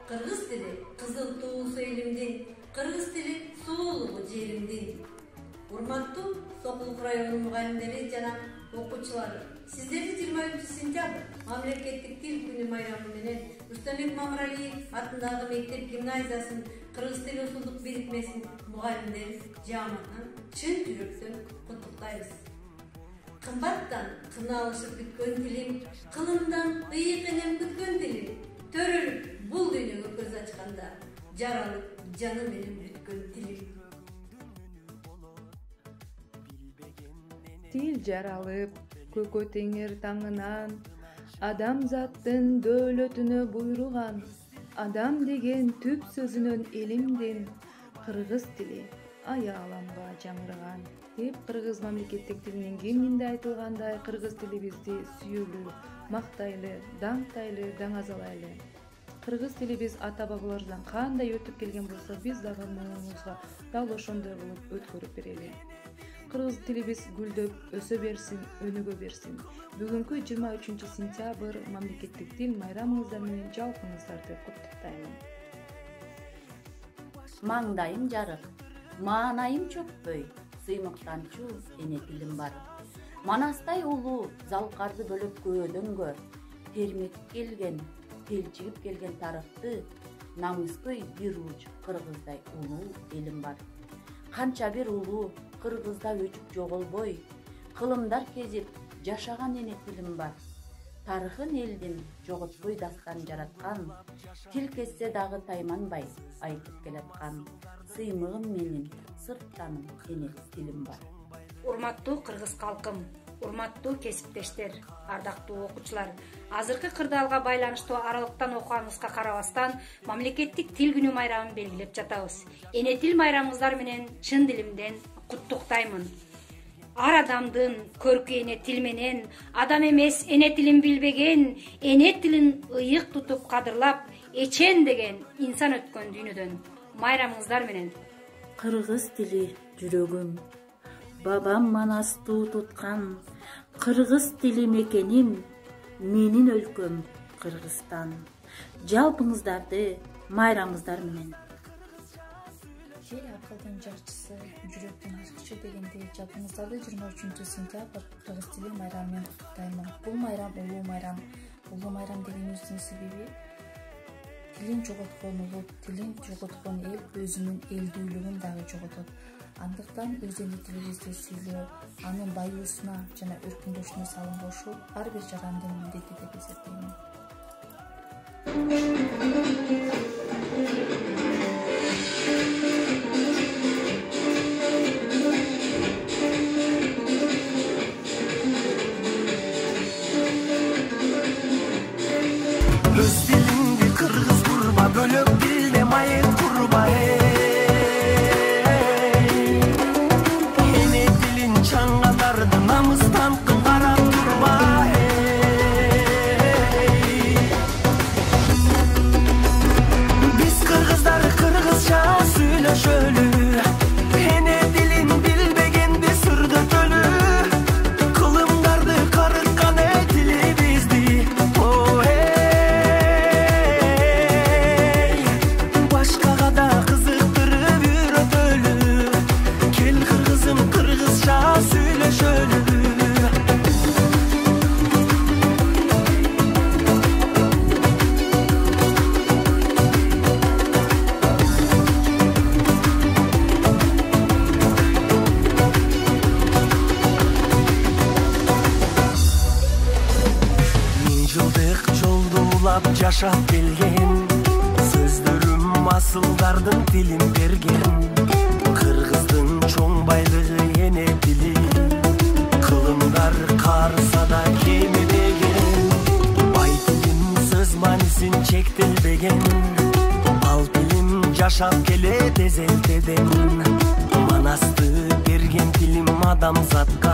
Kırgız dili kızıl tuğusu elimdin, Kırgız dili suuluğu jerimdin. Urmаттуу Сокулук району мугалимдери жана окуучулары, сиздерди 23-сентябрь мамлекеттик тил күнү майрамы менен Рустамбек Мамыралиев атындагы мектеп гимназиясынын кыргыз тили ушулдук бирикмесинин мугалимдери жааматынан чын жүрөктөн куттуктайбыз. Кымбаттан кыналышып бүткөн тилим, кылымдан ыйык энем күткөн тилим, төрөлүп бул дүйнөгө көз ачканда жаралып жаны менен бүткөн тилим. Тил жаралып көкө теңир таңынан, адамзаттын дөөлөтүнө буйруган, адам деген түп сөзүнөн элимдин, кыргыз тили аяланба жаңырган деп кыргыз мамлекеттик тилинин гимнинде айтылгандай, кыргыз тилибизди сүйөлү, мактайлы, даңктайлы, даңазалайлы. Кыргыз тилибиз ата бабаларыбыздан кандай өтүп келген болсо, биз дагы муңубузга дал ошондой кылып өткөрүп берели. Кыргыз тилибиз гүлдөп өсө берсин, өнүгө берсин. Бүгүнкү 23-сентябрь мамлекеттик тил майрамыңыздар менен жалпыңыздарды куттуктаймын. Маңдайым жарык, маанайым чөкпөй, сыймыктанчу эне тилим бар. Манастай улуу залкарды бөлөп көөдөнгө, термек келген, телчигип келген тарыхты, намыстой бир уч кыргыздай улуу элим бар. Канча бир улуу кыргызда өчүп жоголбой, кылымдар кезип жашаган эне тилим бар. Тарыхын элдин жоготпой дастан жараткан, тил kesсе дагы тайманбай айтып келаткан, сыймыгым менин сырттан эне тилим бар. Урматтуу кыргыз калкым, урматтуу кесиптештер, ардактуу окуучулар, азыркы кырдаалга байланыштуу аралыктан окуганыбызга карабастан мамлекеттик тил күнү майрамын белгилеп жатабыз. Эне тил майрамыңыздар менен чын дилимден куттуктаймын. Ар адамдын көркү эне тил менен, адам эмес эне тилин билбеген, эне тилин ыйык тутуп кадырлап, эчен деген инсан өткөн дүйнөдөн. Майрамыңыздар менен. Кыргыз тили жүрөгүм, бабам манастуу туткан, кыргыз тили мекеним, менин өлкөм Кыргызстан. Жалпыңыздарды майрамыңыздар менен. Эл акылдын жарчысы, жүрөктүн ачкычы дегендей, жалпыңыздарды 23-сентябрь кыргыз тили майрамы менен куттуктаймын. Бул майрам улуу майрам. Улуу майрам дегенибиздин себеби тилин жоготкон улут, тилин жоготкон эл өзүнүн элдүүлүгүн дагы жоготот. Андыктан өз эне тилибизди сүйлөө, анын байуусуна жана өркүндөшүнө салым кошуу ар бир жарандын милдети деп эсептеймин. Öz dilingdi kırgız kurba, bölüp dilde mayet kurba. Ene dilin çangalardı, namıstan kıngarap durba. Biz kırgızları kırgızca söylöşölü. Ene dilin bilbegendi sırdı tölü. Kılımdardı karıkkan etili bizdi. Oh hey, başkaga da kızıktırıp yürütölü. Kel kırgızım kırgızca söylöşölü. Жылдык жолду улап жашап келген, сөздөрүм асылдардын тилин берген. Кыргыздын чоң байлыгы эне тили, кылымдар карыса да кемебеген. Бай тилим сөз маанисин чектелбеген, ал тилим жашап келет эзелтеден. Манасты берген тилим адамзатка,